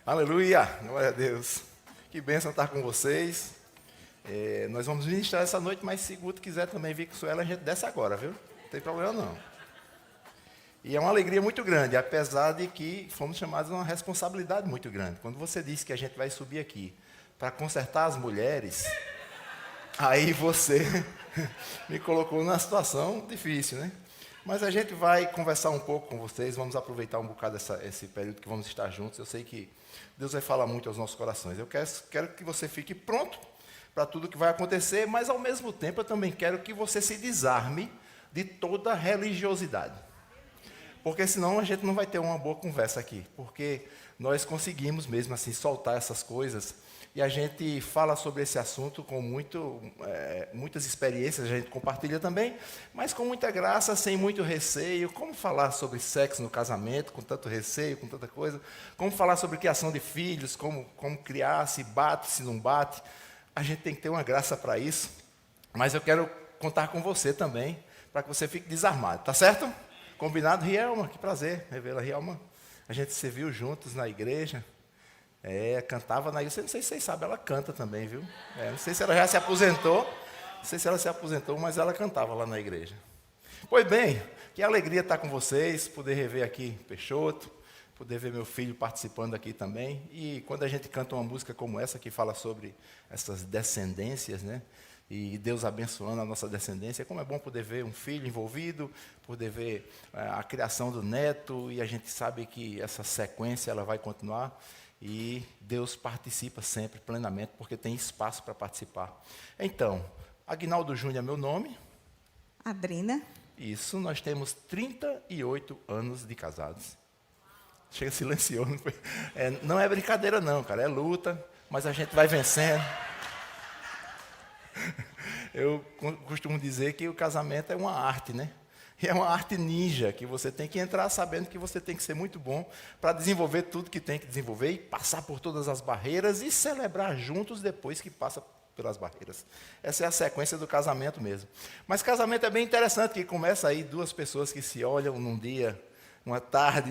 Aleluia, glória a Deus. Que bênção estar com vocês. Nós vamos ministrar essa noite, mas se Guto quiser também vir com Suela, a gente desce agora, viu? Não tem problema não. E é uma alegria muito grande, apesar de que fomos chamados a uma responsabilidade muito grande. Quando você disse que a gente vai subir aqui para consertar as mulheres, aí você me colocou numa situação difícil, né? Mas a gente vai conversar um pouco com vocês, vamos aproveitar um bocado esse período que vamos estar juntos. Eu sei que Deus vai falar muito aos nossos corações. Eu quero que você fique pronto para tudo que vai acontecer, mas ao mesmo tempo eu também quero que você se desarme de toda religiosidade. Porque senão a gente não vai ter uma boa conversa aqui. Porque nós conseguimos mesmo assim soltar essas coisas e a gente fala sobre esse assunto com muitas experiências, a gente compartilha também, mas com muita graça, sem muito receio. Como falar sobre sexo no casamento, com tanto receio, com tanta coisa? Como falar sobre criação de filhos, como criar, se bate, se não bate? A gente tem que ter uma graça para isso, mas eu quero contar com você também, para que você fique desarmado, tá certo? Combinado? Rielma, que prazer revê-la, Rielma. A gente se viu juntos na igreja. Cantava na igreja. Não sei se vocês sabem, ela canta também, viu? Não sei se ela já se aposentou. Não sei se ela se aposentou, mas ela cantava lá na igreja. Pois bem, que alegria estar com vocês, poder rever aqui Peixoto, poder ver meu filho participando aqui também. E quando a gente canta uma música como essa, que fala sobre essas descendências, né? E Deus abençoando a nossa descendência, como é bom poder ver um filho envolvido, poder ver a criação do neto, e a gente sabe que essa sequência ela vai continuar. E Deus participa sempre plenamente, porque tem espaço para participar. Então, Aguinaldo Júnior é meu nome. Adrina. Isso, nós temos 38 anos de casados. Chega, silenciou. Não é brincadeira não, cara, é luta, mas a gente vai vencendo. Eu costumo dizer que o casamento é uma arte, né? E é uma arte ninja, que você tem que entrar sabendo que você tem que ser muito bom para desenvolver tudo que tem que desenvolver e passar por todas as barreiras e celebrar juntos depois que passa pelas barreiras. Essa é a sequência do casamento mesmo. Mas casamento é bem interessante, que começa aí duas pessoas que se olham num dia, uma tarde,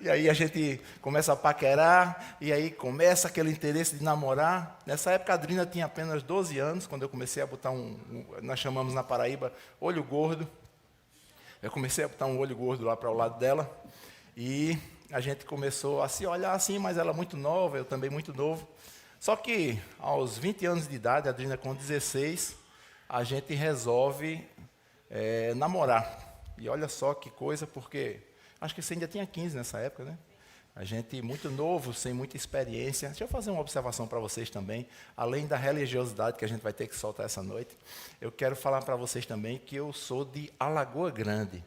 e aí a gente começa a paquerar, e aí começa aquele interesse de namorar. Nessa época a Adrina tinha apenas 12 anos, quando eu comecei a botar nós chamamos na Paraíba, olho gordo. Eu comecei a botar um olho gordo lá para o lado dela, e a gente começou a se olhar assim, mas ela muito nova, eu também muito novo. Só que aos 20 anos de idade, a Adrina com 16, a gente resolve namorar. E olha só que coisa, porque acho que você ainda tinha 15 nessa época, né? A gente muito novo, sem muita experiência. Deixa eu fazer uma observação para vocês também. Além da religiosidade que a gente vai ter que soltar essa noite, eu quero falar para vocês também que eu sou de Alagoa Grande.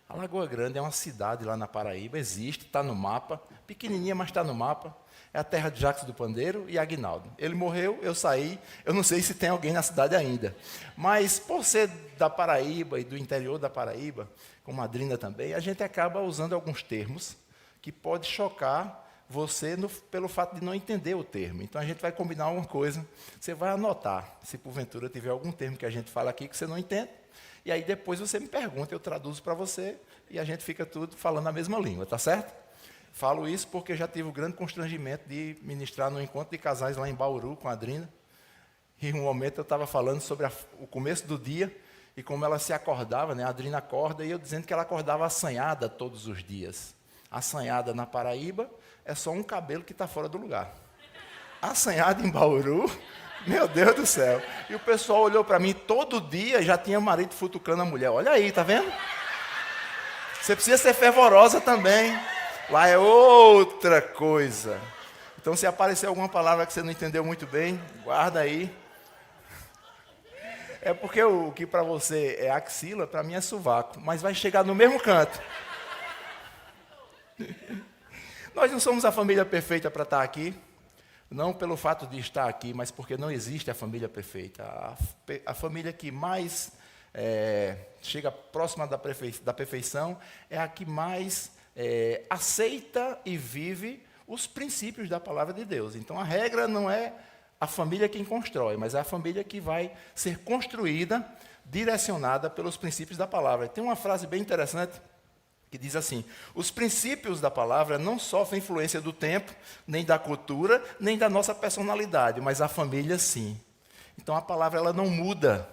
Alagoa Grande é uma cidade lá na Paraíba, existe, está no mapa, pequenininha, mas está no mapa. É a terra de Jacques do Pandeiro e Aguinaldo. Ele morreu, eu saí, eu não sei se tem alguém na cidade ainda. Mas por ser da Paraíba e do interior da Paraíba, como a Adrina também, a gente acaba usando alguns termos que pode chocar você pelo fato de não entender o termo. Então, a gente vai combinar uma coisa, você vai anotar, se porventura tiver algum termo que a gente fala aqui que você não entende, e aí depois você me pergunta, eu traduzo para você, e a gente fica tudo falando a mesma língua, tá certo? Falo isso porque já tive o grande constrangimento de ministrar no encontro de casais lá em Bauru com a Adrina, e um momento eu estava falando sobre o começo do dia, e como ela se acordava, né? A Adrina acorda, e eu dizendo que ela acordava assanhada todos os dias. Assanhada na Paraíba é só um cabelo que está fora do lugar. Assanhada em Bauru, meu Deus do céu. E o pessoal olhou para mim, todo dia já tinha marido futucando a mulher. Olha aí, tá vendo? Você precisa ser fervorosa também. Lá é outra coisa. Então, se aparecer alguma palavra que você não entendeu muito bem, guarda aí. É porque o que para você é axila, para mim é sovaco, mas vai chegar no mesmo canto. Nós não somos a família perfeita para estar aqui, não pelo fato de estar aqui, mas porque não existe a família perfeita. A família que mais chega próxima da perfeição é a que mais aceita e vive os princípios da palavra de Deus. Então, a regra não é a família quem constrói, mas é a família que vai ser construída, direcionada pelos princípios da palavra. Tem uma frase bem interessante que diz assim: os princípios da palavra não sofrem influência do tempo, nem da cultura, nem da nossa personalidade, mas a família sim. Então a palavra ela não muda.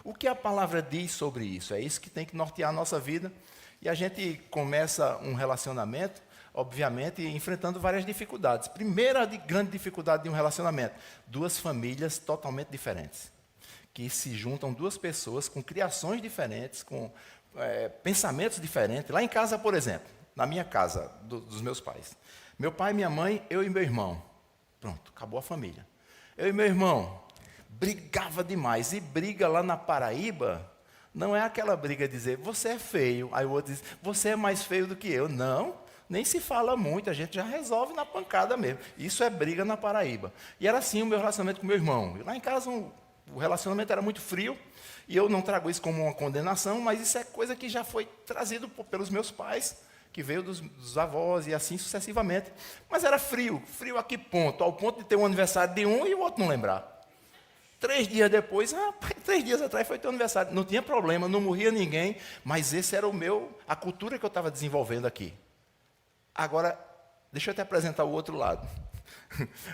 O que a palavra diz sobre isso? É isso que tem que nortear a nossa vida. E a gente começa um relacionamento, obviamente, enfrentando várias dificuldades. Primeira grande dificuldade de um relacionamento: duas famílias totalmente diferentes, que se juntam duas pessoas com criações diferentes, com pensamentos diferentes. Lá em casa, por exemplo, na minha casa, dos meus pais. Meu pai, minha mãe, eu e meu irmão. Pronto, acabou a família. Eu e meu irmão brigava demais. E briga lá na Paraíba não é aquela briga de dizer, você é feio. Aí o outro diz, você é mais feio do que eu. Não, nem se fala muito, a gente já resolve na pancada mesmo. Isso é briga na Paraíba. E era assim o meu relacionamento com meu irmão. E lá em casa o relacionamento era muito frio. E eu não trago isso como uma condenação, mas isso é coisa que já foi trazido pelos meus pais, que veio dos avós e assim sucessivamente. Mas era frio. Frio a que ponto? Ao ponto de ter um aniversário de um e o outro não lembrar. 3 dias depois, 3 dias atrás foi teu aniversário. Não tinha problema, não morria ninguém, mas esse era a cultura que eu estava desenvolvendo aqui. Agora, deixa eu te apresentar o outro lado.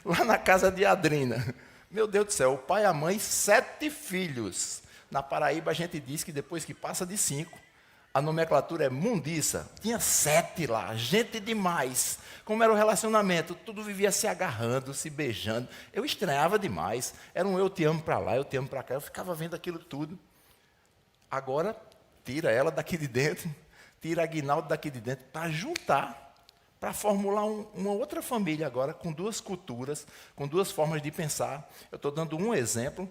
Lá na casa de Adrina. Meu Deus do céu, o pai e a mãe, 7 filhos. Na Paraíba a gente diz que depois que passa de 5, a nomenclatura é mundiça. Tinha 7 lá, gente demais. Como era o relacionamento? Tudo vivia se agarrando, se beijando. Eu estranhava demais. Era um eu te amo para lá, eu te amo para cá. Eu ficava vendo aquilo tudo. Agora, tira ela daqui de dentro, tira a Aguinaldo daqui de dentro, para juntar, para formular uma outra família agora, com 2 culturas, com 2 formas de pensar. Eu estou dando um exemplo,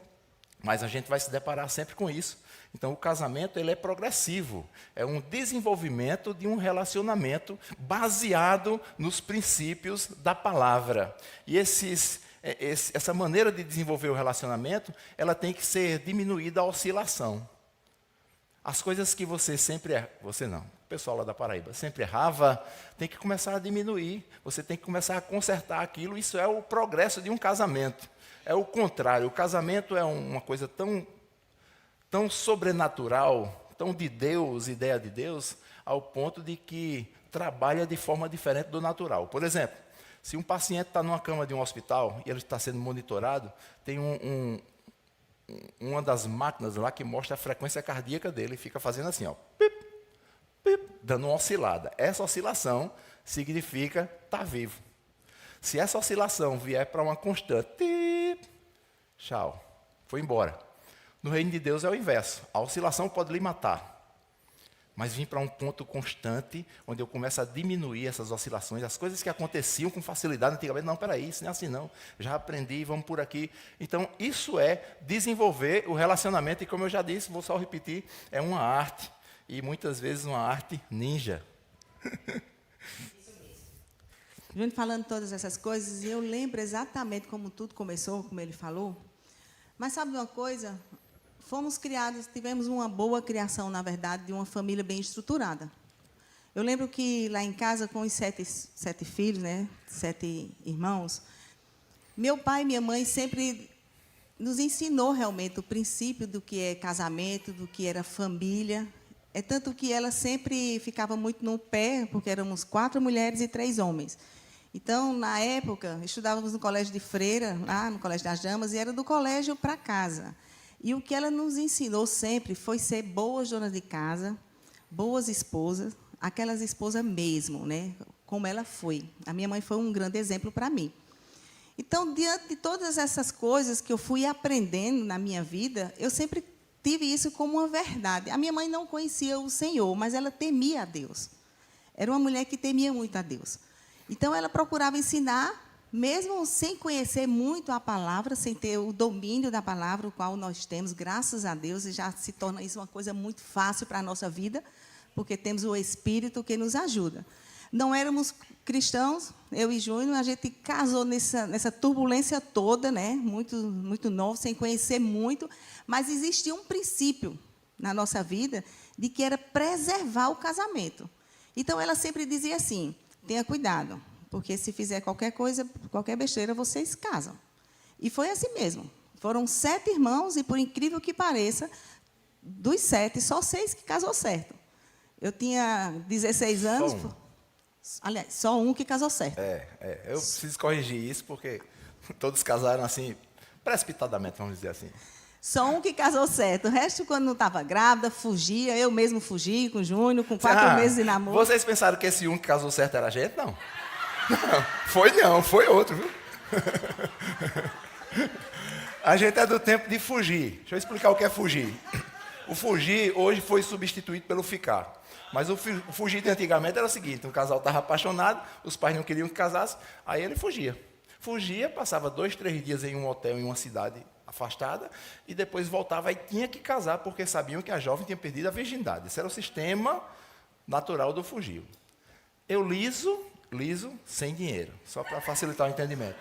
mas a gente vai se deparar sempre com isso. Então, o casamento ele é progressivo. É um desenvolvimento de um relacionamento baseado nos princípios da palavra. E essa maneira de desenvolver o relacionamento, ela tem que ser diminuída a oscilação. As coisas que você sempre... Você não, o pessoal lá da Paraíba sempre errava, tem que começar a diminuir. Você tem que começar a consertar aquilo. Isso é o progresso de um casamento. É o contrário. O casamento é uma coisa tão sobrenatural, tão de Deus, ideia de Deus, ao ponto de que trabalha de forma diferente do natural. Por exemplo, se um paciente está numa cama de um hospital e ele está sendo monitorado, tem uma das máquinas lá que mostra a frequência cardíaca dele, fica fazendo assim, ó, pip, pip, dando uma oscilada. Essa oscilação significa estar vivo. Se essa oscilação vier para uma constante, tip, tchau, foi embora. No reino de Deus é o inverso. A oscilação pode lhe matar. Mas vir para um ponto constante, onde eu começo a diminuir essas oscilações, as coisas que aconteciam com facilidade antigamente, não, peraí, isso não é assim não, já aprendi, vamos por aqui. Então, isso é desenvolver o relacionamento, e como eu já disse, vou só repetir, é uma arte, e muitas vezes uma arte ninja. Júnior falando todas essas coisas, e eu lembro exatamente como tudo começou, como ele falou. Mas sabe de uma coisa? Fomos criados, tivemos uma boa criação, na verdade, de uma família bem estruturada. Eu lembro que lá em casa, com os 7 filhos, né, 7 irmãos, meu pai e minha mãe sempre nos ensinou realmente o princípio do que é casamento, do que era família. É tanto que ela sempre ficava muito no pé, porque éramos 4 mulheres e 3 homens. Então, na época, estudávamos no colégio de freira, lá no Colégio das Damas, e era do colégio para casa. E o que ela nos ensinou sempre foi ser boas donas de casa, boas esposas, aquelas esposas mesmo, né? Como ela foi. A minha mãe foi um grande exemplo para mim. Então, diante de todas essas coisas que eu fui aprendendo na minha vida, eu sempre tive isso como uma verdade. A minha mãe não conhecia o Senhor, mas ela temia a Deus. Era uma mulher que temia muito a Deus. Então, ela procurava ensinar, mesmo sem conhecer muito a palavra, sem ter o domínio da palavra, o qual nós temos, graças a Deus, e já se torna isso uma coisa muito fácil para a nossa vida, porque temos o Espírito que nos ajuda. Não éramos cristãos, eu e Júnior, a gente casou nessa turbulência toda, né? Muito novo, sem conhecer muito, mas existia um princípio na nossa vida de que era preservar o casamento. Então, ela sempre dizia assim, tenha cuidado, porque se fizer qualquer coisa, qualquer besteira, vocês casam. E foi assim mesmo. Foram 7 irmãos, e, por incrível que pareça, dos 7, só 6 que casou certo. Eu tinha 16 anos. Aliás, só um que casou certo. Eu preciso corrigir isso, porque todos casaram assim, precipitadamente, vamos dizer assim. Só um que casou certo. O resto, quando não estava grávida, fugia. Eu mesmo fugi com o Júnior, com 4 meses de namoro. Vocês pensaram que esse um que casou certo era a gente? Não. Não, foi outro, viu? A gente é do tempo de fugir. Deixa eu explicar o que é fugir. O fugir hoje foi substituído pelo ficar. Mas o fugir de antigamente era o seguinte: um casal estava apaixonado, os pais não queriam que casasse, aí ele fugia. Fugia, passava 2, 3 dias em um hotel, em uma cidade afastada, e depois voltava e tinha que casar, porque sabiam que a jovem tinha perdido a virgindade. Esse era o sistema natural do fugio. Eu liso, sem dinheiro, só para facilitar o entendimento.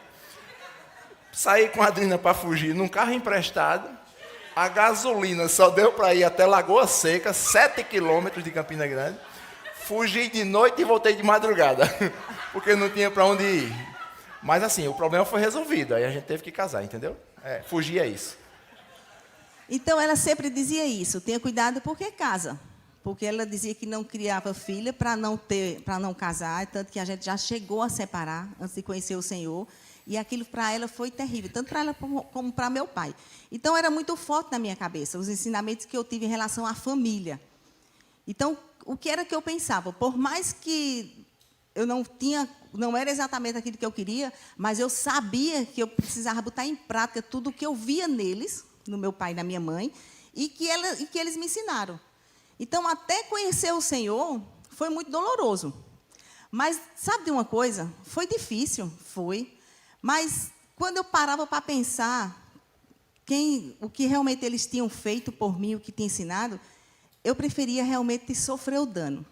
Saí com a Adriana para fugir num carro emprestado, a gasolina só deu para ir até Lagoa Seca, 7 quilômetros de Campina Grande. Fugi de noite e voltei de madrugada, porque não tinha para onde ir. Mas assim, o problema foi resolvido, aí a gente teve que casar, entendeu? Fugir é isso. Então, ela sempre dizia isso: tenha cuidado porque casa. Porque ela dizia que não criava filha para não casar, tanto que a gente já chegou a separar antes de conhecer o Senhor. E aquilo para ela foi terrível, tanto para ela como para meu pai. Então, era muito forte na minha cabeça os ensinamentos que eu tive em relação à família. Então, o que era que eu pensava? Por mais que eu não era exatamente aquilo que eu queria, mas eu sabia que eu precisava botar em prática tudo o que eu via neles, no meu pai e na minha mãe, e que eles me ensinaram. Então, até conhecer o Senhor, foi muito doloroso. Mas, sabe de uma coisa? Foi difícil, foi. Mas, quando eu parava para pensar o que realmente eles tinham feito por mim, o que tinha ensinado, eu preferia realmente sofrer o dano.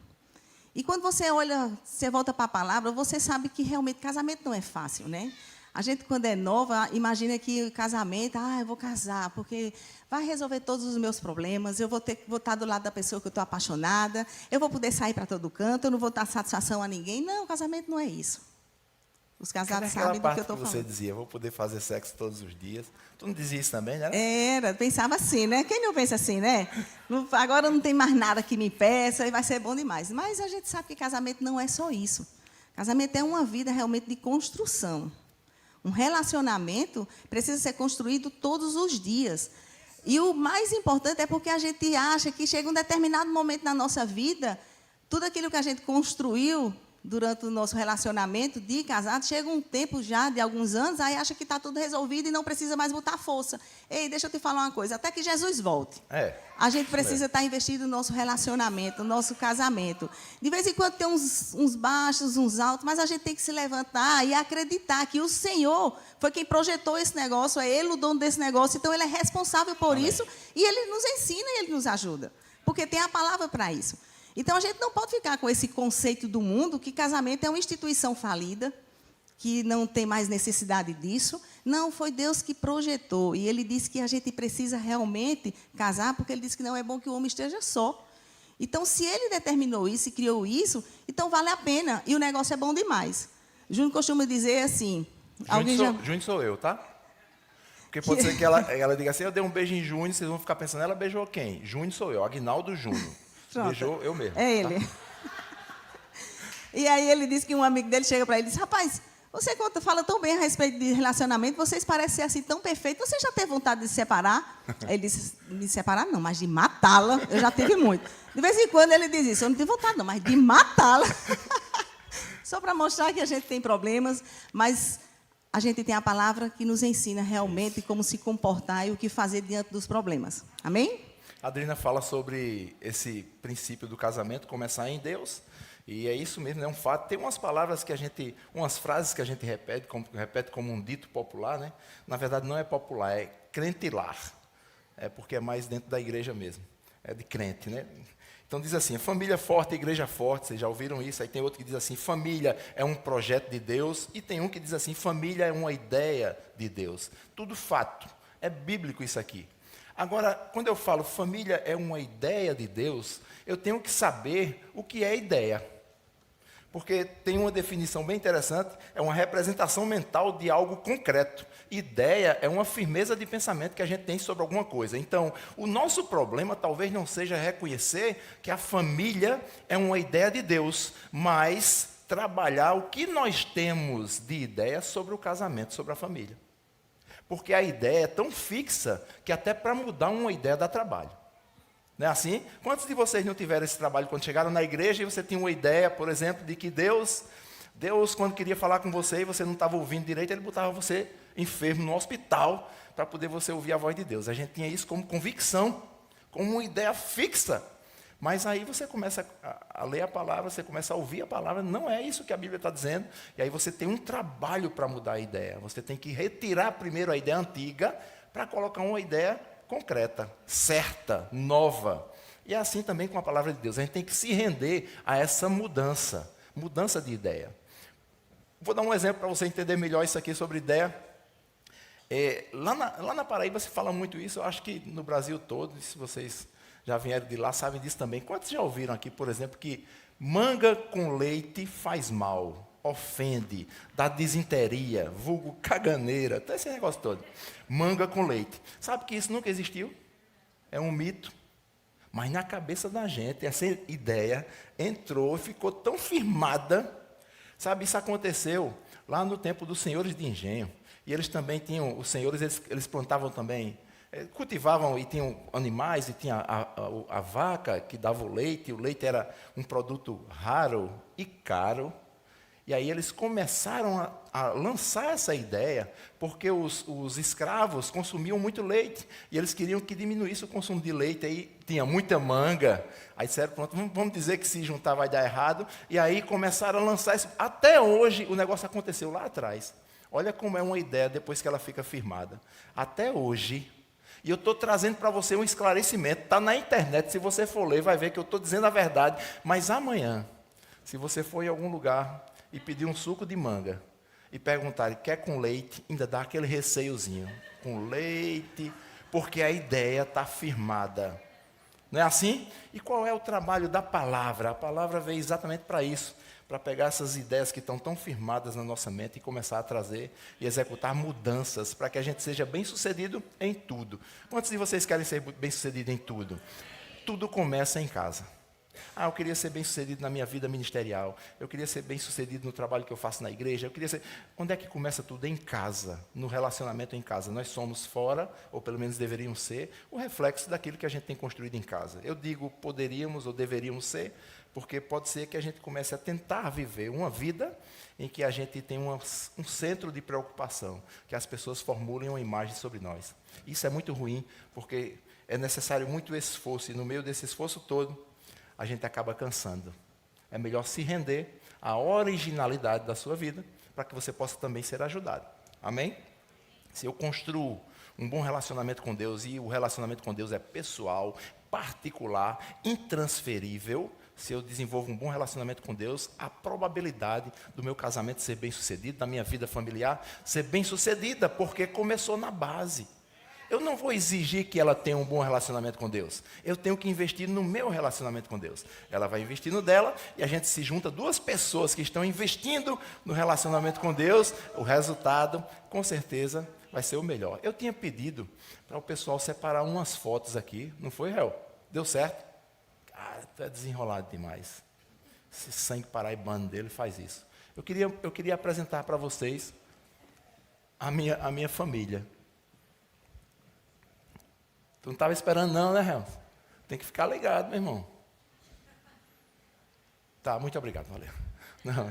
E quando você olha, você volta para a palavra, você sabe que realmente casamento não é fácil, né? A gente, quando é nova, imagina que o casamento, eu vou casar, porque vai resolver todos os meus problemas, eu vou estar do lado da pessoa que eu estou apaixonada, eu vou poder sair para todo canto, eu não vou dar satisfação a ninguém. Não, o casamento não é isso. Os casados sabem do que eu estou falando. Você dizia, vou poder fazer sexo todos os dias. Tu não dizia isso também, né? Pensava assim, né? Quem não pensa assim, né? Agora não tem mais nada que me impeça e vai ser bom demais. Mas a gente sabe que casamento não é só isso. Casamento é uma vida realmente de construção. Um relacionamento precisa ser construído todos os dias. E o mais importante é porque a gente acha que chega um determinado momento na nossa vida, tudo aquilo que a gente construiu durante o nosso relacionamento de casado, chega um tempo já de alguns anos, aí acha que está tudo resolvido e não precisa mais botar força. Ei, deixa eu te falar uma coisa, até que Jesus volte. A gente precisa estar investido no nosso relacionamento, no nosso casamento. De vez em quando tem uns baixos, uns altos, mas a gente tem que se levantar e acreditar que o Senhor foi quem projetou esse negócio, é Ele o dono desse negócio, então Ele é responsável por isso e Ele nos ensina e Ele nos ajuda, porque tem a palavra para isso. Então, a gente não pode ficar com esse conceito do mundo que casamento é uma instituição falida, que não tem mais necessidade disso. Não, foi Deus que projetou. E Ele disse que a gente precisa realmente casar, porque Ele disse que não é bom que o homem esteja só. Então, se Ele determinou isso e criou isso, então vale a pena. E o negócio é bom demais. Júnior costuma dizer assim... Júnior sou eu, tá? Porque pode ser que ela diga assim, eu dei um beijo em Júnior, vocês vão ficar pensando, ela beijou quem? Júnior sou eu, Aguinaldo Júnior. Pronto. Beijou eu mesmo. É ele. Tá? E aí ele disse que um amigo dele chega para ele e diz, rapaz, você fala tão bem a respeito de relacionamento, vocês parecem ser assim tão perfeitos, você já teve vontade de se separar? Ele disse, me separar não, mas de matá-la, eu já tive muito. De vez em quando ele diz isso, eu não tive vontade não, mas de matá-la. Só para mostrar que a gente tem problemas, mas a gente tem a palavra que nos ensina realmente como se comportar e o que fazer diante dos problemas. Amém? A Adriana fala sobre esse princípio do casamento começar em Deus, e é isso mesmo, é um fato. Tem umas palavras umas frases que a gente repete como um dito popular, né? Na verdade não é popular, é crentilar, porque é mais dentro da igreja mesmo, é de crente, né? Então diz assim, família forte, igreja forte, vocês já ouviram isso? Aí tem outro que diz assim, família é um projeto de Deus, e tem um que diz assim, família é uma ideia de Deus. Tudo fato, é bíblico isso aqui. Agora, quando eu falo família é uma ideia de Deus, eu tenho que saber o que é ideia. Porque tem uma definição bem interessante, é uma representação mental de algo concreto. Ideia é uma firmeza de pensamento que a gente tem sobre alguma coisa. Então, o nosso problema talvez não seja reconhecer que a família é uma ideia de Deus, mas trabalhar o que nós temos de ideia sobre o casamento, sobre a família. Porque a ideia é tão fixa que até para mudar uma ideia dá trabalho. Não é assim? Quantos de vocês não tiveram esse trabalho quando chegaram na igreja e você tinha uma ideia, por exemplo, de que Deus, quando queria falar com você e você não estava ouvindo direito, Ele botava você enfermo no hospital para poder você ouvir a voz de Deus. A gente tinha isso como convicção, como uma ideia fixa. Mas aí você começa a ler a palavra, você começa a ouvir a palavra, não é isso que a Bíblia está dizendo, e aí você tem um trabalho para mudar a ideia. Você tem que retirar primeiro a ideia antiga para colocar uma ideia concreta, certa, nova. E é assim também com a palavra de Deus. A gente tem que se render a essa mudança de ideia. Vou dar um exemplo para você entender melhor isso aqui sobre ideia. Lá na Paraíba se fala muito isso, eu acho que no Brasil todo, se vocês já vieram de lá, sabem disso também. Quantos já ouviram aqui, por exemplo, que manga com leite faz mal, ofende, dá disenteria, vulgo caganeira, até esse negócio todo. Manga com leite. Sabe que isso nunca existiu? É um mito. Mas na cabeça da gente, essa ideia entrou e ficou tão firmada. Sabe, isso aconteceu lá no tempo dos senhores de engenho. E eles também tinham, os senhores, eles plantavam também, cultivavam e tinham animais, e tinha a vaca que dava o leite era um produto raro e caro. E aí eles começaram a lançar essa ideia, porque os escravos consumiam muito leite, e eles queriam que diminuísse o consumo de leite, aí tinha muita manga, aí disseram, pronto, vamos dizer que se juntar vai dar errado, e aí começaram a lançar isso. Até hoje, o negócio aconteceu lá atrás. Olha como é uma ideia depois que ela fica firmada. Até hoje, e eu estou trazendo para você um esclarecimento, está na internet, se você for ler, vai ver que eu estou dizendo a verdade, mas amanhã, se você for em algum lugar e pedir um suco de manga, e perguntar, quer com leite, ainda dá aquele receiozinho, com leite, porque a ideia está firmada. Não é assim? E qual é o trabalho da palavra? A palavra veio exatamente para isso, para pegar essas ideias que estão tão firmadas na nossa mente e começar a trazer e executar mudanças, para que a gente seja bem-sucedido em tudo. Quantos de vocês querem ser bem-sucedido em tudo? Tudo começa em casa. Eu queria ser bem-sucedido na minha vida ministerial. Eu queria ser bem-sucedido no trabalho que eu faço na igreja. Eu queria ser... Onde é que começa tudo? Em casa, no relacionamento em casa. Nós somos fora, ou pelo menos deveríamos ser, o reflexo daquilo que a gente tem construído em casa. Eu digo poderíamos ou deveríamos ser, porque pode ser que a gente comece a tentar viver uma vida em que a gente tem um centro de preocupação, que as pessoas formulem uma imagem sobre nós. Isso é muito ruim, porque é necessário muito esforço, e no meio desse esforço todo, a gente acaba cansando. É melhor se render à originalidade da sua vida, para que você possa também ser ajudado. Amém? Se eu construo um bom relacionamento com Deus, e o relacionamento com Deus é pessoal, particular, intransferível, se eu desenvolvo um bom relacionamento com Deus, a probabilidade do meu casamento ser bem-sucedido, da minha vida familiar ser bem-sucedida, porque começou na base. Eu não vou exigir que ela tenha um bom relacionamento com Deus. Eu tenho que investir no meu relacionamento com Deus. Ela vai investir no dela, e a gente se junta, duas pessoas que estão investindo no relacionamento com Deus, o resultado, com certeza, vai ser o melhor. Eu tinha pedido para o pessoal separar umas fotos aqui, não foi, Réu? Deu certo? Cara, tu é desenrolado demais. Esse sangue paraibano dele faz isso. Eu queria apresentar para vocês a minha família. Tu não estava esperando não, né, Réu? Tem que ficar ligado, meu irmão. Tá, muito obrigado, valeu. Não,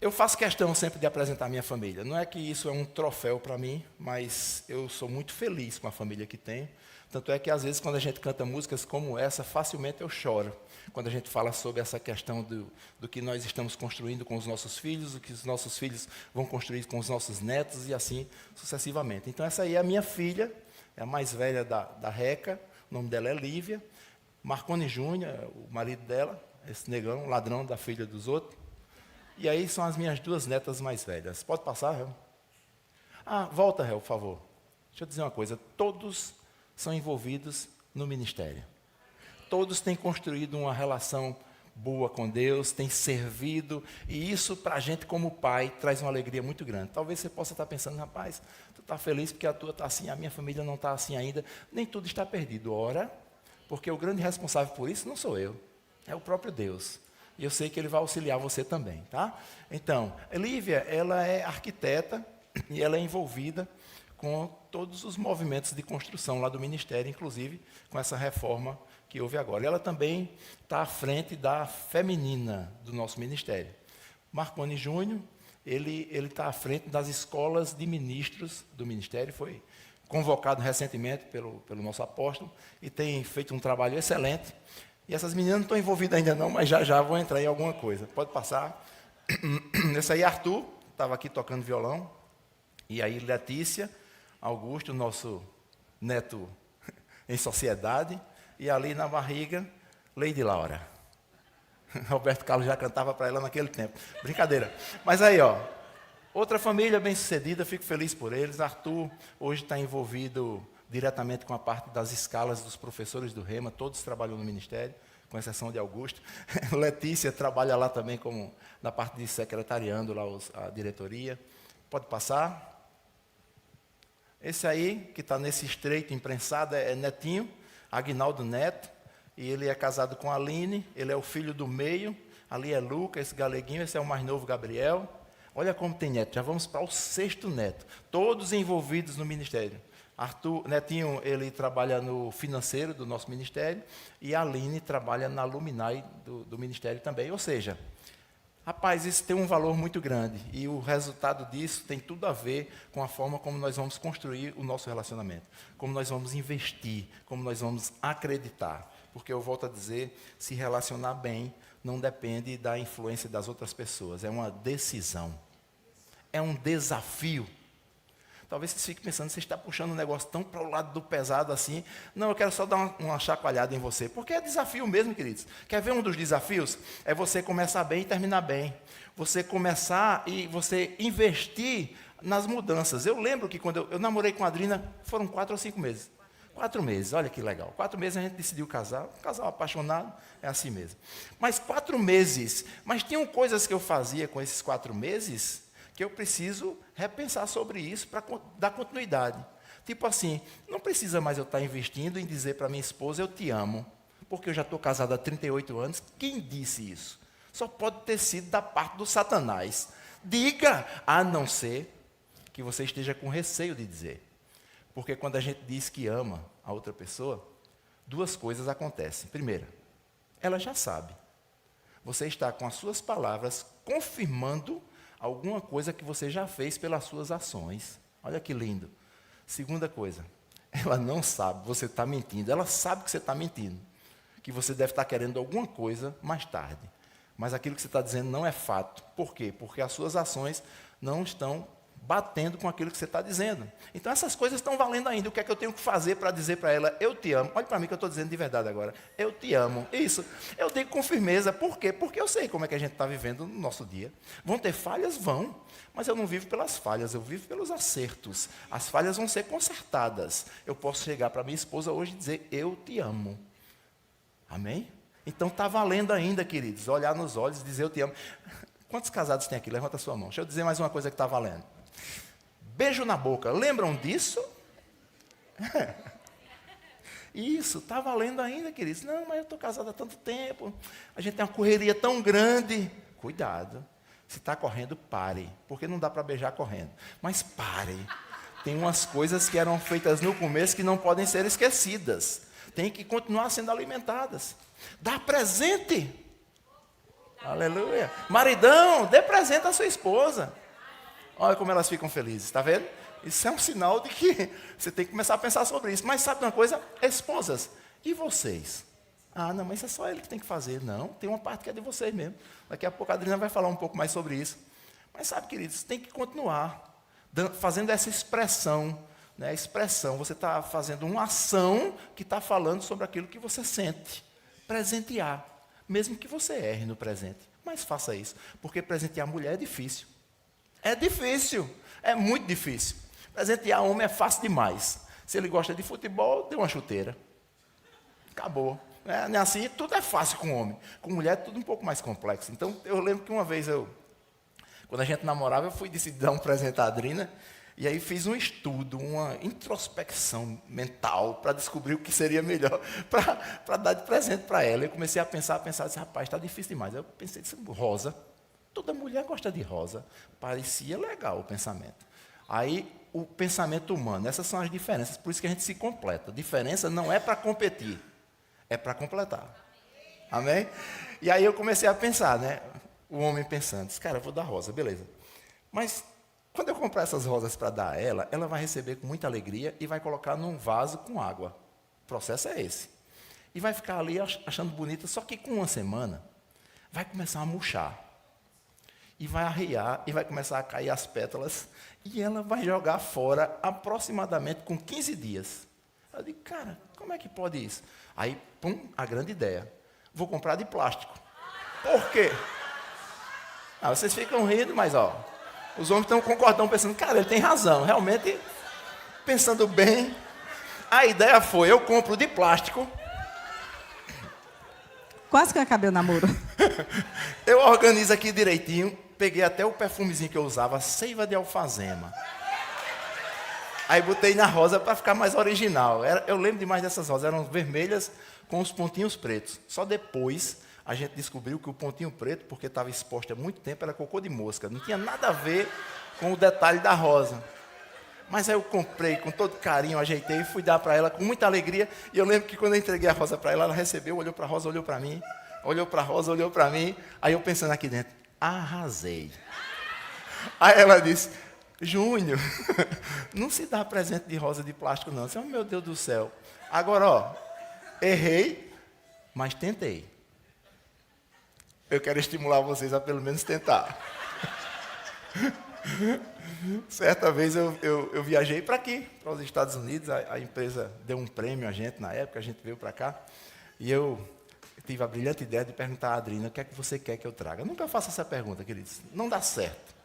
eu faço questão sempre de apresentar a minha família. Não é que isso é um troféu para mim, mas eu sou muito feliz com a família que tenho. Tanto é que, às vezes, quando a gente canta músicas como essa, facilmente eu choro. Quando a gente fala sobre essa questão do que nós estamos construindo com os nossos filhos, o que os nossos filhos vão construir com os nossos netos, e assim sucessivamente. Então, essa aí é a minha filha, é a mais velha da Reca, o nome dela é Lívia. Marconi Júnior, o marido dela, esse negão, ladrão da filha dos outros. E aí são as minhas duas netas mais velhas. Pode passar, Réu? Volta, Réu, por favor. Deixa eu dizer uma coisa. Todos são envolvidos no ministério. Todos têm construído uma relação boa com Deus, tem servido, e isso para a gente como pai traz uma alegria muito grande. Talvez você possa estar pensando, rapaz, tu está feliz porque a tua está assim, a minha família não está assim ainda. Nem tudo está perdido. Ora, porque o grande responsável por isso não sou eu, é o próprio Deus. E eu sei que Ele vai auxiliar você também, tá? Então, Lívia, ela é arquiteta e ela é envolvida com todos os movimentos de construção lá do ministério, inclusive com essa reforma que houve agora. Ela também está à frente da feminina do nosso ministério. Marconi Júnior, ele está à frente das escolas de ministros do ministério, foi convocado recentemente pelo nosso apóstolo e tem feito um trabalho excelente. E essas meninas não estão envolvidas ainda não, mas já vão entrar em alguma coisa. Pode passar. Esse aí, Arthur, estava aqui tocando violão. E aí, Letícia, Augusto, nosso neto em sociedade. E ali na barriga, Lady Laura. Roberto Carlos já cantava para ela naquele tempo. Brincadeira. Mas aí, ó, outra família bem-sucedida, fico feliz por eles. Arthur hoje está envolvido diretamente com a parte das escalas dos professores do Rema, todos trabalham no ministério, com exceção de Augusto. Letícia trabalha lá também como na parte de secretariando lá a diretoria. Pode passar. Esse aí, que está nesse estreito imprensado, é Netinho, Aguinaldo Neto, e ele é casado com a Aline, ele é o filho do meio, ali é Lucas, esse galeguinho, esse é o mais novo, Gabriel. Olha como tem neto, já vamos para o 6º neto, todos envolvidos no ministério. Netinho, ele trabalha no financeiro do nosso ministério, e a Aline trabalha na Luminai do ministério também. Ou seja, rapaz, isso tem um valor muito grande, e o resultado disso tem tudo a ver com a forma como nós vamos construir o nosso relacionamento, como nós vamos investir, como nós vamos acreditar. Porque eu volto a dizer, se relacionar bem não depende da influência das outras pessoas, é uma decisão, é um desafio. Talvez você fique pensando, você está puxando um negócio tão para o lado do pesado assim. Não, eu quero só dar uma chacoalhada em você, porque é desafio mesmo, queridos. Quer ver um dos desafios? É você começar bem e terminar bem. Você começar e você investir nas mudanças. Eu lembro que quando eu namorei com a Adrina, foram 4 ou 5 meses. 4 meses, olha que legal. 4 meses a gente decidiu casar, um casal apaixonado, é assim mesmo. Mas 4 meses, mas tinham coisas que eu fazia com esses 4 meses que eu preciso repensar sobre isso para dar continuidade. Tipo assim, não precisa mais eu estar investindo em dizer para minha esposa, eu te amo, porque eu já estou casado há 38 anos. Quem disse isso? Só pode ter sido da parte do Satanás. Diga, a não ser que você esteja com receio de dizer. Porque quando a gente diz que ama a outra pessoa, 2 coisas acontecem. Primeira, ela já sabe. Você está com as suas palavras confirmando alguma coisa que você já fez pelas suas ações. Olha que lindo. Segunda coisa, ela não sabe, você está mentindo. Ela sabe que você está mentindo. Que você deve estar querendo alguma coisa mais tarde. Mas aquilo que você está dizendo não é fato. Por quê? Porque as suas ações não estão batendo com aquilo que você está dizendo. Então, essas coisas estão valendo ainda. O que é que eu tenho que fazer para dizer para ela, eu te amo? Olha para mim que eu estou dizendo de verdade agora. Eu te amo. Isso. Eu digo com firmeza. Por quê? Porque eu sei como é que a gente está vivendo no nosso dia. Vão ter falhas? Vão. Mas eu não vivo pelas falhas, eu vivo pelos acertos. As falhas vão ser consertadas. Eu posso chegar para minha esposa hoje e dizer, eu te amo. Amém? Então, está valendo ainda, queridos. Olhar nos olhos e dizer, eu te amo. Quantos casados tem aqui? Levanta a sua mão. Deixa eu dizer mais uma coisa que está valendo. Beijo na boca, lembram disso? Isso, está valendo ainda, queridos. Não, mas eu estou casado há tanto tempo, a gente tem uma correria tão grande. Cuidado, se está correndo, pare, porque não dá para beijar correndo. Mas pare, tem umas coisas que eram feitas no começo que não podem ser esquecidas. Tem que continuar sendo alimentadas. Dá presente. Aleluia. Maridão, dê presente à sua esposa. Olha como elas ficam felizes, está vendo? Isso é um sinal de que você tem que começar a pensar sobre isso. Mas sabe uma coisa? Esposas, e vocês? Ah, não, mas isso é só ele que tem que fazer. Não, tem uma parte que é de vocês mesmo. Daqui a pouco a Adriana vai falar um pouco mais sobre isso. Mas sabe, queridos, tem que continuar fazendo essa expressão. Né? Expressão, você está fazendo uma ação que está falando sobre aquilo que você sente. Presentear, mesmo que você erre no presente. Mas faça isso, porque presentear mulher é difícil. É difícil, é muito difícil. Presentear homem é fácil demais. Se ele gosta de futebol, dê uma chuteira. Acabou. Não é assim, tudo é fácil com homem. Com mulher é tudo um pouco mais complexo. Então, eu lembro que uma vez, quando a gente namorava, eu fui decidir dar um presente à Adrina, e aí fiz um estudo, uma introspecção mental para descobrir o que seria melhor para dar de presente para ela. Eu comecei a pensar, disse, rapaz, está difícil demais. Eu pensei, rosa, toda mulher gosta de rosa. Parecia legal o pensamento. Aí, o pensamento humano, essas são as diferenças, por isso que a gente se completa. Diferença não é para competir, é para completar. Amém? E aí eu comecei a pensar, né? O homem pensando, disse, cara, eu vou dar rosa, beleza. Mas, quando eu comprar essas rosas para dar a ela, ela vai receber com muita alegria e vai colocar num vaso com água. O processo é esse. E vai ficar ali achando bonita, só que com uma semana, vai começar a murchar. E vai arriar, e vai começar a cair as pétalas, e ela vai jogar fora aproximadamente com 15 dias. Eu digo, cara, como é que pode isso? Aí, pum, a grande ideia. Vou comprar de plástico. Por quê? Vocês ficam rindo, mas os homens estão concordando, pensando, cara, ele tem razão. Realmente, pensando bem, a ideia foi, eu compro de plástico. Quase que acabei o namoro. Eu organizo aqui direitinho, peguei até o perfumezinho que eu usava, Seiva de Alfazema. Aí botei na rosa para ficar mais original. Eu lembro demais dessas rosas, eram vermelhas com os pontinhos pretos. Só depois a gente descobriu que o pontinho preto, porque estava exposto há muito tempo, era cocô de mosca. Não tinha nada a ver com o detalhe da rosa. Mas aí eu comprei com todo carinho, ajeitei e fui dar para ela com muita alegria. E eu lembro que quando eu entreguei a rosa para ela, ela recebeu, olhou para a rosa, olhou para mim. Olhou para a rosa, olhou para mim. Aí eu pensando aqui dentro, arrasei. Aí ela disse, Júnior, não se dá presente de rosa de plástico não. Eu disse, meu Deus do céu. Agora, errei, mas tentei. Eu quero estimular vocês a pelo menos tentar. Certa vez eu viajei para aqui, para os Estados Unidos. A empresa deu um prêmio a gente na época, a gente veio para cá. E eu tive a brilhante ideia de perguntar à Adrina, o que é que você quer que eu traga? Eu nunca faço essa pergunta, queridos. Não dá certo.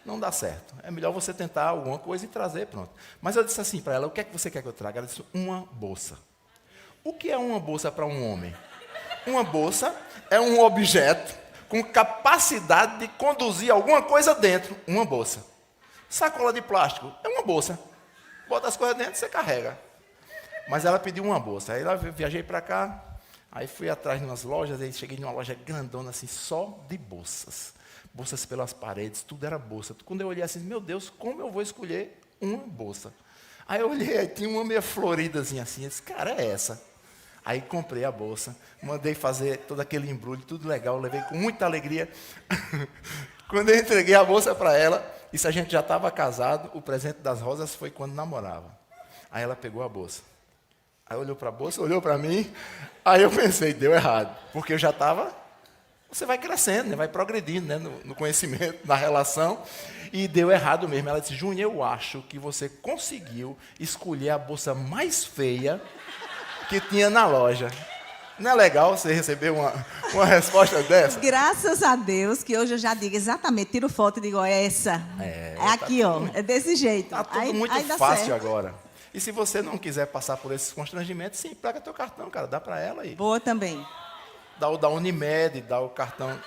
Não dá certo. É melhor você tentar alguma coisa e trazer, pronto. Mas eu disse assim para ela, o que é que você quer que eu traga? Ela disse, uma bolsa. O que é uma bolsa para um homem? Uma bolsa é um objeto com capacidade de conduzir alguma coisa dentro. Uma bolsa. Sacola de plástico é uma bolsa. Bota as coisas dentro e você carrega. Mas ela pediu uma bolsa. Aí eu viajei para cá, aí fui atrás de umas lojas, aí cheguei numa loja grandona assim, só de bolsas. Bolsas pelas paredes, tudo era bolsa. Quando eu olhei assim, meu Deus, como eu vou escolher uma bolsa? Aí eu olhei, aí tinha uma meio floridazinha assim, eu disse, cara, é essa. Aí comprei a bolsa, mandei fazer todo aquele embrulho, tudo legal, levei com muita alegria. Quando eu entreguei a bolsa para ela, e se a gente já estava casado, o presente das rosas foi quando namorava. Aí ela pegou a bolsa. Aí olhou para a bolsa, olhou para mim, aí eu pensei, deu errado, porque eu já estava... Você vai crescendo, né? Vai progredindo, né? no conhecimento, na relação, e deu errado mesmo. Ela disse, Júnior, eu acho que você conseguiu escolher a bolsa mais feia que tinha na loja. Não é legal você receber uma resposta dessa? Graças a Deus, que hoje eu já digo exatamente, tiro foto e digo, é essa. É aqui, é desse jeito. Está tudo muito fácil agora. E se você não quiser passar por esses constrangimentos, sim, pega teu cartão, cara, dá para ela aí. Boa também. Dá o da Unimed, dá o cartão.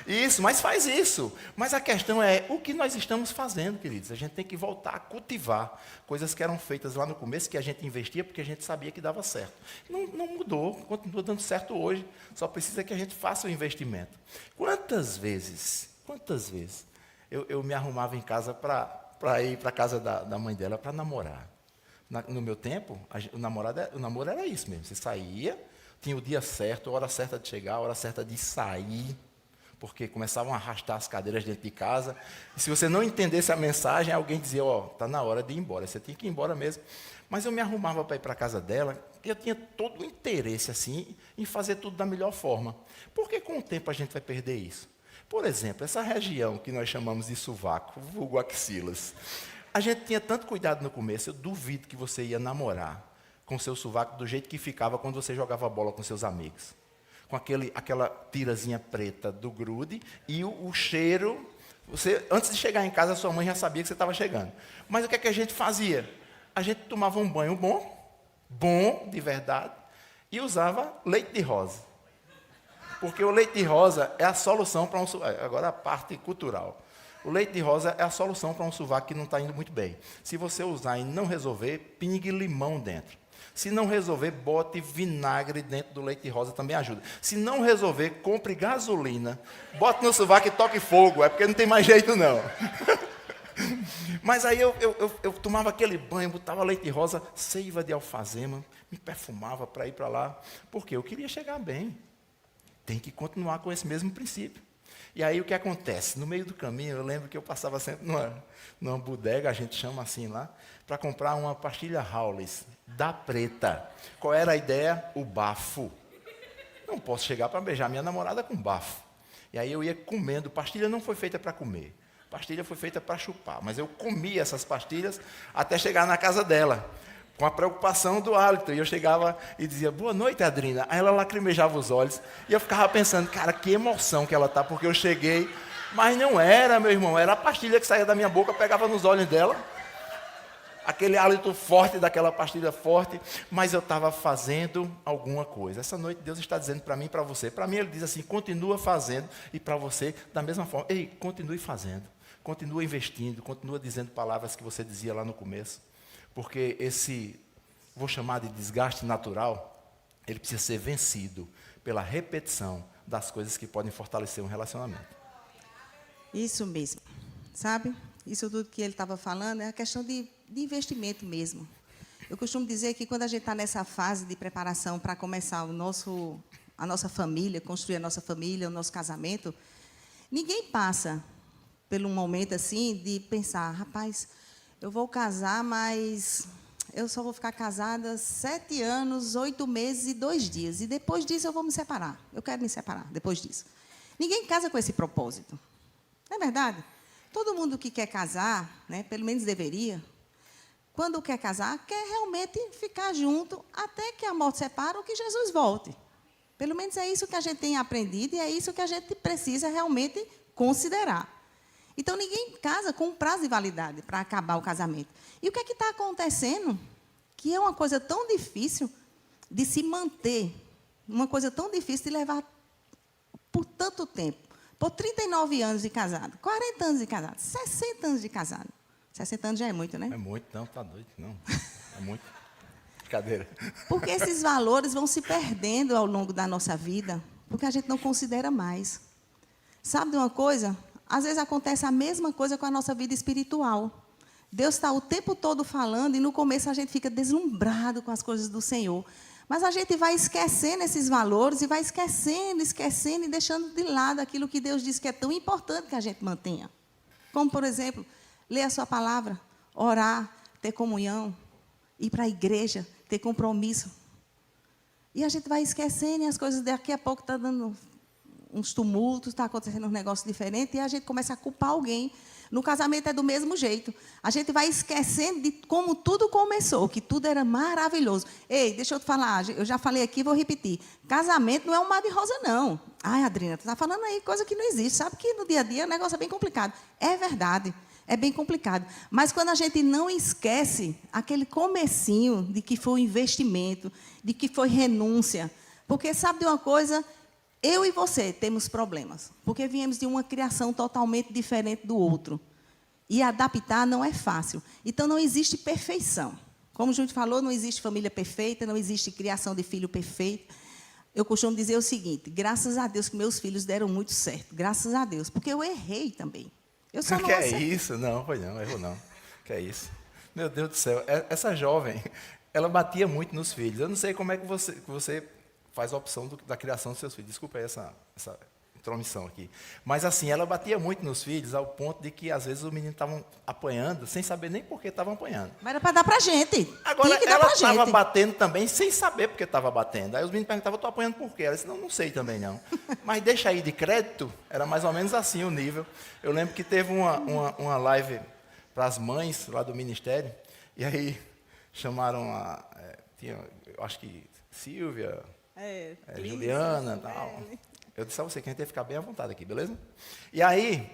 Isso, mas faz isso. Mas a questão é, o que nós estamos fazendo, queridos? A gente tem que voltar a cultivar coisas que eram feitas lá no começo, que a gente investia porque a gente sabia que dava certo. Não mudou, continua dando certo hoje. Só precisa que a gente faça o investimento. Quantas vezes eu me arrumava em casa para ir para a casa da mãe dela para namorar? No meu tempo, o namoro era isso mesmo. Você saía, tinha o dia certo, a hora certa de chegar, a hora certa de sair, porque começavam a arrastar as cadeiras dentro de casa. E se você não entendesse a mensagem, alguém dizia, está na hora de ir embora, você tem que ir embora mesmo. Mas eu me arrumava para ir para a casa dela, e eu tinha todo o interesse assim, em fazer tudo da melhor forma. Por que com o tempo a gente vai perder isso? Por exemplo, essa região que nós chamamos de sovaco, vulgo axilas, a gente tinha tanto cuidado no começo, eu duvido que você ia namorar com seu sovaco do jeito que ficava quando você jogava bola com seus amigos. Com aquela tirazinha preta do grude e o cheiro. Você, antes de chegar em casa, a sua mãe já sabia que você estava chegando. Mas o que é que a gente fazia? A gente tomava um banho bom, bom, de verdade, e usava leite de rosa. Porque o leite de rosa é a solução para um sovaco. Agora a parte cultural. O leite de rosa é a solução para um sovaco que não está indo muito bem. Se você usar e não resolver, pingue limão dentro. Se não resolver, bote vinagre dentro do leite de rosa, também ajuda. Se não resolver, compre gasolina, bote no sovaco e toque fogo, é porque não tem mais jeito não. Mas aí eu tomava aquele banho, botava leite de rosa, seiva de alfazema, me perfumava para ir para lá, porque eu queria chegar bem. Tem que continuar com esse mesmo princípio. E aí o que acontece? No meio do caminho, eu lembro que eu passava sempre numa bodega, a gente chama assim lá, para comprar uma pastilha Hawley, da preta. Qual era a ideia? O bafo. Não posso chegar para beijar minha namorada com bafo. E aí eu ia comendo. Pastilha não foi feita para comer. Pastilha foi feita para chupar. Mas eu comia essas pastilhas até chegar na casa dela, com a preocupação do hálito. E eu chegava e dizia, boa noite, Adrina. Aí ela lacrimejava os olhos. E eu ficava pensando, cara, que emoção que ela está, porque eu cheguei. Mas não era, meu irmão, era a pastilha que saía da minha boca, pegava nos olhos dela. Aquele hálito forte daquela pastilha forte. Mas eu estava fazendo alguma coisa. Essa noite Deus está dizendo para mim e para você. Para mim Ele diz assim, continua fazendo. E para você, da mesma forma. Ei, continue fazendo. Continua investindo. Continua dizendo palavras que você dizia lá no começo. Porque esse, vou chamar de desgaste natural, ele precisa ser vencido pela repetição das coisas que podem fortalecer um relacionamento. Isso mesmo. Sabe? Isso tudo que ele estava falando é a questão de investimento mesmo. Eu costumo dizer que quando a gente está nessa fase de preparação para começar a nossa família, construir a nossa família, o nosso casamento, ninguém passa por um momento assim de pensar, rapaz, eu vou casar, mas eu só vou ficar casada 7 anos, 8 meses e 2 dias. E depois disso eu vou me separar. Eu quero me separar depois disso. Ninguém casa com esse propósito. Não é verdade? Todo mundo que quer casar, né, pelo menos deveria, quando quer casar, quer realmente ficar junto até que a morte separe ou que Jesus volte. Pelo menos é isso que a gente tem aprendido e é isso que a gente precisa realmente considerar. Então, ninguém casa com um prazo de validade para acabar o casamento. E o que é que está acontecendo? Que é uma coisa tão difícil de se manter, uma coisa tão difícil de levar por tanto tempo. Por 39 anos de casado, 40 anos de casado, 60 anos de casado. 60 anos já é muito, né? É muito, não, tá doido, não. É muito. Brincadeira. Porque esses valores vão se perdendo ao longo da nossa vida, porque a gente não considera mais. Sabe de uma coisa? Às vezes acontece a mesma coisa com a nossa vida espiritual. Deus está o tempo todo falando e no começo a gente fica deslumbrado com as coisas do Senhor. Mas a gente vai esquecendo esses valores e vai esquecendo e deixando de lado aquilo que Deus diz que é tão importante que a gente mantenha. Como, por exemplo, ler a sua palavra, orar, ter comunhão, ir para a igreja, ter compromisso. E a gente vai esquecendo e as coisas daqui a pouco estão dando uns tumultos, está acontecendo um negócio diferente e a gente começa a culpar alguém. No casamento é do mesmo jeito. A gente vai esquecendo de como tudo começou, que tudo era maravilhoso. Ei, deixa eu te falar, eu já falei aqui, vou repetir. Casamento não é um mar de rosa, não. Ai, Adriana, tu está falando aí coisa que não existe. Sabe que no dia a dia o negócio é bem complicado. É verdade, é bem complicado. Mas quando a gente não esquece aquele comecinho de que foi investimento, de que foi renúncia. Porque sabe de uma coisa? Eu e você temos problemas, porque viemos de uma criação totalmente diferente do outro. E adaptar não é fácil. Então, não existe perfeição. Como o Júlio falou, não existe família perfeita, não existe criação de filho perfeito. Eu costumo dizer o seguinte, graças a Deus que meus filhos deram muito certo. Graças a Deus, porque eu errei também. Eu só não Que é acertei. isso? Não, foi não, errou não. Que é isso? Meu Deus do céu, essa jovem, ela batia muito nos filhos. Eu não sei como é que você faz a opção da criação dos seus filhos. Desculpa aí essa intromissão aqui. Mas assim, ela batia muito nos filhos, ao ponto de que, às vezes, os meninos estavam apanhando, sem saber nem por que estavam apanhando. Mas era para dar para a gente. Agora, Tinha que dar ela para a estava gente. batendo também, sem saber por que estava batendo. Aí os meninos perguntavam, estou apanhando por quê? Ela disse, não sei também não. Mas deixa aí de crédito, era mais ou menos assim o nível. Eu lembro que teve uma live para as mães lá do ministério, e aí chamaram eu acho que Silvia... Juliana e tal. Eu disse a você que a gente ia ficar bem à vontade aqui, beleza? E aí,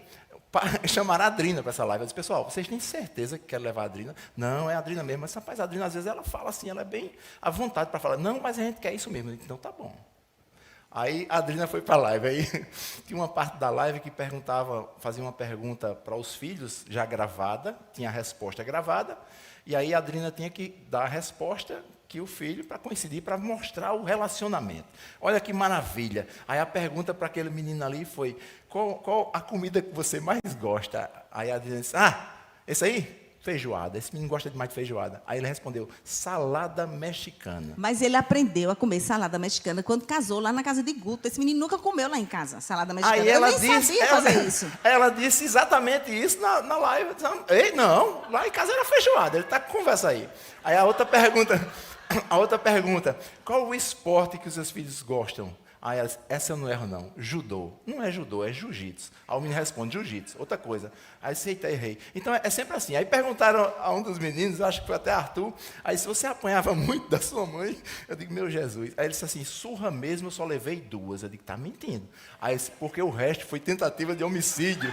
chamaram a Adrina para essa live. Eu disse, pessoal, vocês têm certeza que querem levar a Adrina? Não, é a Adrina mesmo. Mas, rapaz, a Adrina, às vezes, ela fala assim, ela é bem à vontade para falar. Não, mas a gente quer isso mesmo. Eu disse, então, tá bom. Aí, a Adrina foi para a live. Aí, tinha uma parte da live que fazia uma pergunta para os filhos, já gravada, tinha a resposta gravada, e aí a Adrina tinha que dar a resposta que o filho, para coincidir, para mostrar o relacionamento. Olha que maravilha. Aí a pergunta para aquele menino ali foi, qual a comida que você mais gosta? Aí a Adriana disse, esse aí? Feijoada. Esse menino gosta demais de feijoada. Aí ele respondeu, salada mexicana. Mas ele aprendeu a comer salada mexicana quando casou lá na casa de Guto. Esse menino nunca comeu lá em casa salada mexicana. Aí ela eu nem sabia fazer isso. Ela disse exatamente isso na live. Ei, não, lá em casa era feijoada. Ele está com conversa aí. Aí a outra pergunta, qual o esporte que os seus filhos gostam? Aí ela disse, essa eu não erro não, judô. Não é judô, é jiu-jitsu. Aí o menino responde, jiu-jitsu, outra coisa. Aí disse, eita, errei. Então é sempre assim. Aí perguntaram a um dos meninos, acho que foi até Arthur, aí se você apanhava muito da sua mãe, eu digo, meu Jesus. Aí ele disse assim, surra mesmo, eu só levei 2. Eu digo, tá mentindo. Aí ele disse, porque o resto foi tentativa de homicídio.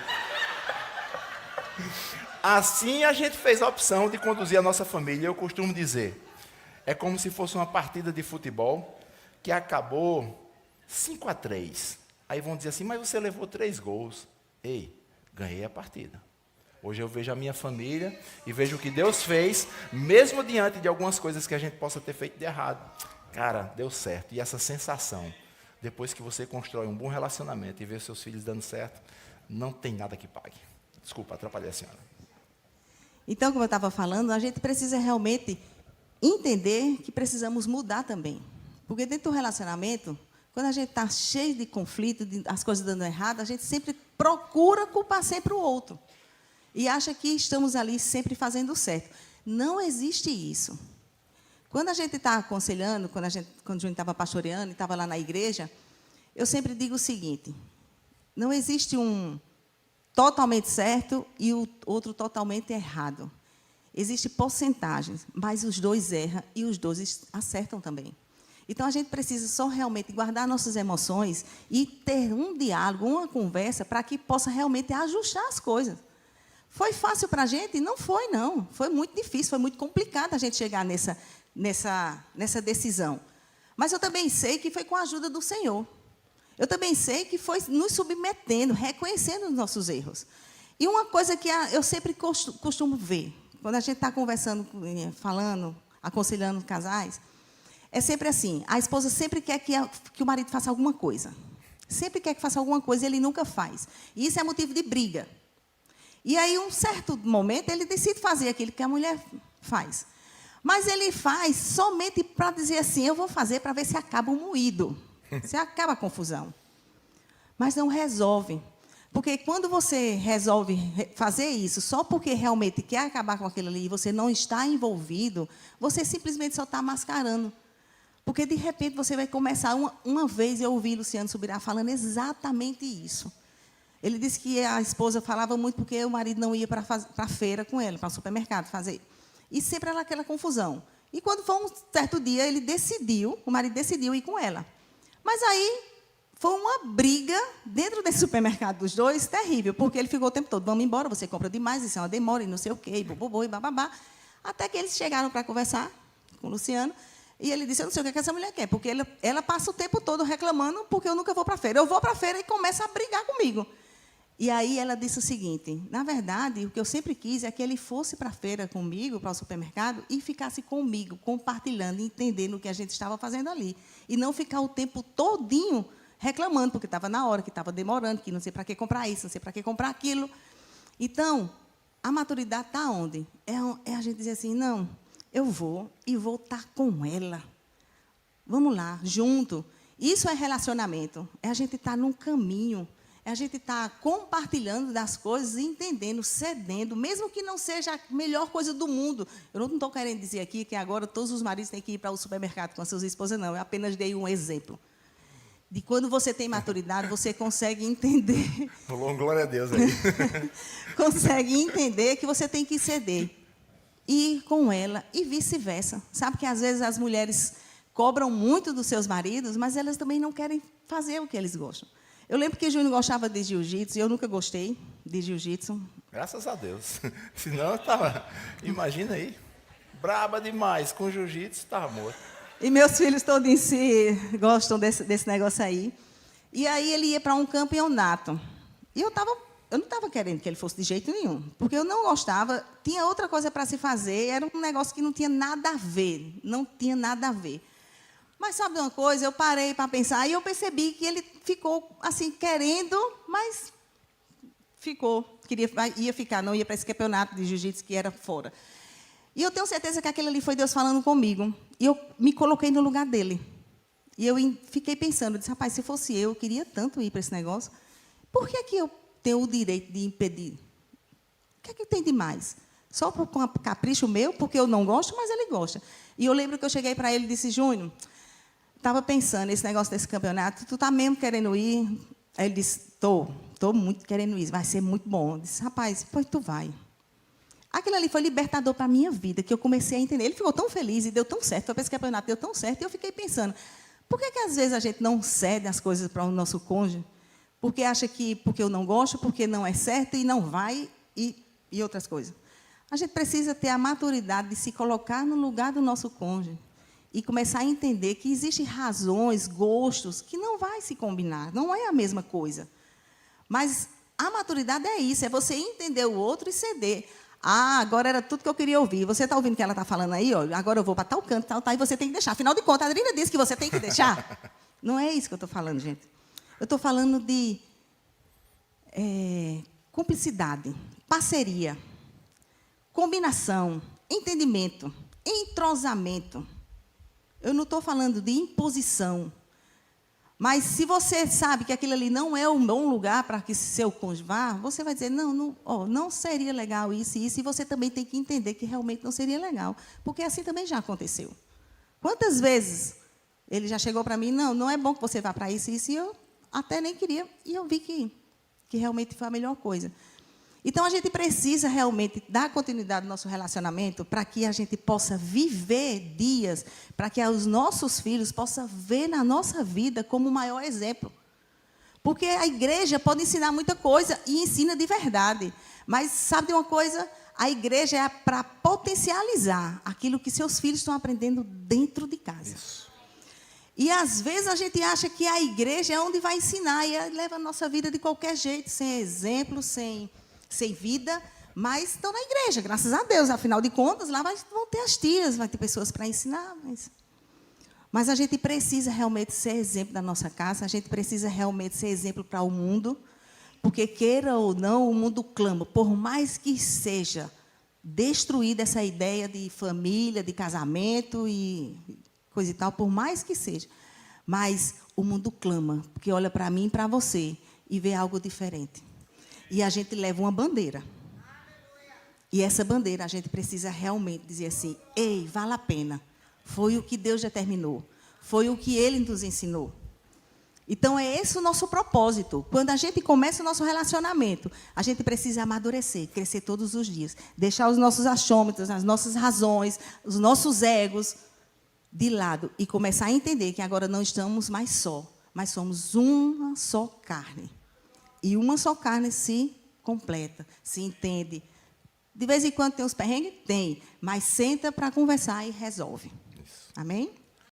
Assim a gente fez a opção de conduzir a nossa família. Eu costumo dizer, é como se fosse uma partida de futebol que acabou 5-3. Aí vão dizer assim, mas você levou 3 gols. Ei, ganhei a partida. Hoje eu vejo a minha família e vejo o que Deus fez, mesmo diante de algumas coisas que a gente possa ter feito de errado. Cara, deu certo. E essa sensação, depois que você constrói um bom relacionamento e vê seus filhos dando certo, não tem nada que pague. Desculpa, atrapalhei a senhora. Então, como eu estava falando, a gente precisa realmente entender que precisamos mudar também. Porque dentro do relacionamento, quando a gente está cheio de conflito, as coisas dando errado, a gente sempre procura culpar sempre o outro. E acha que estamos ali sempre fazendo certo. Não existe isso. Quando a gente está aconselhando, quando a gente estava pastoreando e estava lá na igreja, eu sempre digo o seguinte, não existe um totalmente certo e o outro totalmente errado. Existem porcentagens, mas os dois erram e os dois acertam também. Então, a gente precisa só realmente guardar nossas emoções e ter um diálogo, uma conversa, para que possa realmente ajustar as coisas. Foi fácil para a gente? Não foi, não. Foi muito difícil, foi muito complicado a gente chegar nessa decisão. Mas eu também sei que foi com a ajuda do Senhor. Eu também sei que foi nos submetendo, reconhecendo os nossos erros. E uma coisa que eu sempre costumo ver, quando a gente está conversando, falando, aconselhando casais, é sempre assim, a esposa sempre quer que o marido faça alguma coisa. Sempre quer que faça alguma coisa e ele nunca faz. E isso é motivo de briga. E aí, um certo momento, ele decide fazer aquilo que a mulher faz. Mas ele faz somente para dizer assim, eu vou fazer para ver se acaba o moído. Se acaba a confusão. Mas não resolve. Porque quando você resolve fazer isso só porque realmente quer acabar com aquilo ali e você não está envolvido, você simplesmente só está mascarando. Porque, de repente, você vai começar... Uma vez eu ouvi Luciano Subirá falando exatamente isso. Ele disse que a esposa falava muito porque o marido não ia para a feira com ele, para o supermercado fazer. E sempre era aquela confusão. E quando foi um certo dia, o marido decidiu ir com ela. Mas aí foi uma briga dentro desse supermercado dos dois, terrível, porque ele ficou o tempo todo, vamos embora, você compra demais, isso é uma demora, e não sei o quê, e bobobô, e bababá. Até que eles chegaram para conversar com o Luciano, e ele disse, eu não sei o que essa mulher quer, porque ela passa o tempo todo reclamando porque eu nunca vou para a feira. Eu vou para a feira e começa a brigar comigo. E aí ela disse o seguinte, na verdade, o que eu sempre quis é que ele fosse para a feira comigo, para o supermercado, e ficasse comigo, compartilhando, entendendo o que a gente estava fazendo ali. E não ficar o tempo todinho reclamando, porque estava na hora, que estava demorando, que não sei para que comprar isso, não sei para que comprar aquilo. Então, a maturidade está onde? É a gente dizer assim, não, eu vou e vou estar com ela. Vamos lá, junto. Isso é relacionamento. É a gente estar num caminho. É a gente estar compartilhando das coisas, entendendo, cedendo, mesmo que não seja a melhor coisa do mundo. Eu não estou querendo dizer aqui que agora todos os maridos têm que ir para o supermercado com as suas esposas, não. Eu apenas dei um exemplo. De quando você tem maturidade, você consegue entender... Glória a Deus aí. Consegue entender que você tem que ceder. Ir com ela e vice-versa. Sabe que, às vezes, as mulheres cobram muito dos seus maridos, mas elas também não querem fazer o que eles gostam. Eu lembro que Júnior gostava de jiu-jitsu, e eu nunca gostei de jiu-jitsu. Graças a Deus. Senão eu estava... Imagina aí. Braba demais. Com jiu-jitsu, estava morto. E meus filhos todos em si gostam desse negócio aí. E aí ele ia para um campeonato. E eu não estava querendo que ele fosse de jeito nenhum, porque eu não gostava, tinha outra coisa para se fazer, era um negócio que não tinha nada a ver, não tinha nada a ver. Mas sabe uma coisa, eu parei para pensar e eu percebi que ele ficou assim, querendo, mas ficou, ia ficar, não ia para esse campeonato de jiu-jitsu que era fora. E eu tenho certeza que aquilo ali foi Deus falando comigo. E eu me coloquei no lugar dele. E eu fiquei pensando, disse, rapaz, se fosse eu queria tanto ir para esse negócio, por que eu tenho o direito de impedir? O que tem de mais? Só por capricho meu, porque eu não gosto, mas ele gosta. E eu lembro que eu cheguei para ele e disse, Júnior, estava pensando nesse negócio desse campeonato, tu está mesmo querendo ir? Aí ele disse, estou muito querendo ir, vai ser muito bom. Eu disse, rapaz, pois tu vai. Aquilo ali foi libertador para a minha vida, que eu comecei a entender. Ele ficou tão feliz e deu tão certo, foi para esse campeonato, deu tão certo, e eu fiquei pensando, por que às vezes a gente não cede as coisas para o nosso cônjuge? Porque acha que porque eu não gosto, porque não é certo e não vai, e outras coisas. A gente precisa ter a maturidade de se colocar no lugar do nosso cônjuge e começar a entender que existem razões, gostos, que não vai se combinar, não é a mesma coisa. Mas a maturidade é isso, é você entender o outro e ceder. Ah, agora era tudo que eu queria ouvir. Você está ouvindo o que ela está falando aí? Ó, agora eu vou para tal canto, tal, e você tem que deixar. Afinal de contas, a Adriana disse que você tem que deixar. Não é isso que eu estou falando, gente. Eu estou falando de cumplicidade, parceria, combinação, entendimento, entrosamento. Eu não estou falando de imposição. Mas, se você sabe que aquilo ali não é um bom lugar para que seu cônjuge vá, você vai dizer, não seria legal isso e isso, e você também tem que entender que realmente não seria legal, porque assim também já aconteceu. Quantas vezes ele já chegou para mim, não é bom que você vá para isso e isso, e eu até nem queria, e eu vi que realmente foi a melhor coisa. Então, a gente precisa realmente dar continuidade ao nosso relacionamento para que a gente possa viver dias, para que os nossos filhos possam ver na nossa vida como o maior exemplo. Porque a igreja pode ensinar muita coisa e ensina de verdade. Mas, sabe de uma coisa? A igreja é para potencializar aquilo que seus filhos estão aprendendo dentro de casa. Isso. E, às vezes, a gente acha que a igreja é onde vai ensinar e leva a nossa vida de qualquer jeito, sem exemplo, sem vida, mas estão na igreja, graças a Deus. Afinal de contas, lá vão ter as tias, vai ter pessoas para ensinar. Mas a gente precisa realmente ser exemplo da nossa casa, a gente precisa realmente ser exemplo para o mundo, porque, queira ou não, o mundo clama, por mais que seja destruída essa ideia de família, de casamento e coisa e tal, por mais que seja, mas o mundo clama, porque olha para mim e para você e vê algo diferente. E a gente leva uma bandeira. E essa bandeira a gente precisa realmente dizer assim, ei, vale a pena. Foi o que Deus determinou. Foi o que Ele nos ensinou. Então, é esse o nosso propósito. Quando a gente começa o nosso relacionamento, a gente precisa amadurecer, crescer todos os dias. Deixar os nossos achômetros, as nossas razões, os nossos egos de lado. E começar a entender que agora não estamos mais só, mas somos uma só carne. E uma só carne se completa, se entende. De vez em quando tem uns perrengues? Tem. Mas senta para conversar e resolve. Isso. Amém?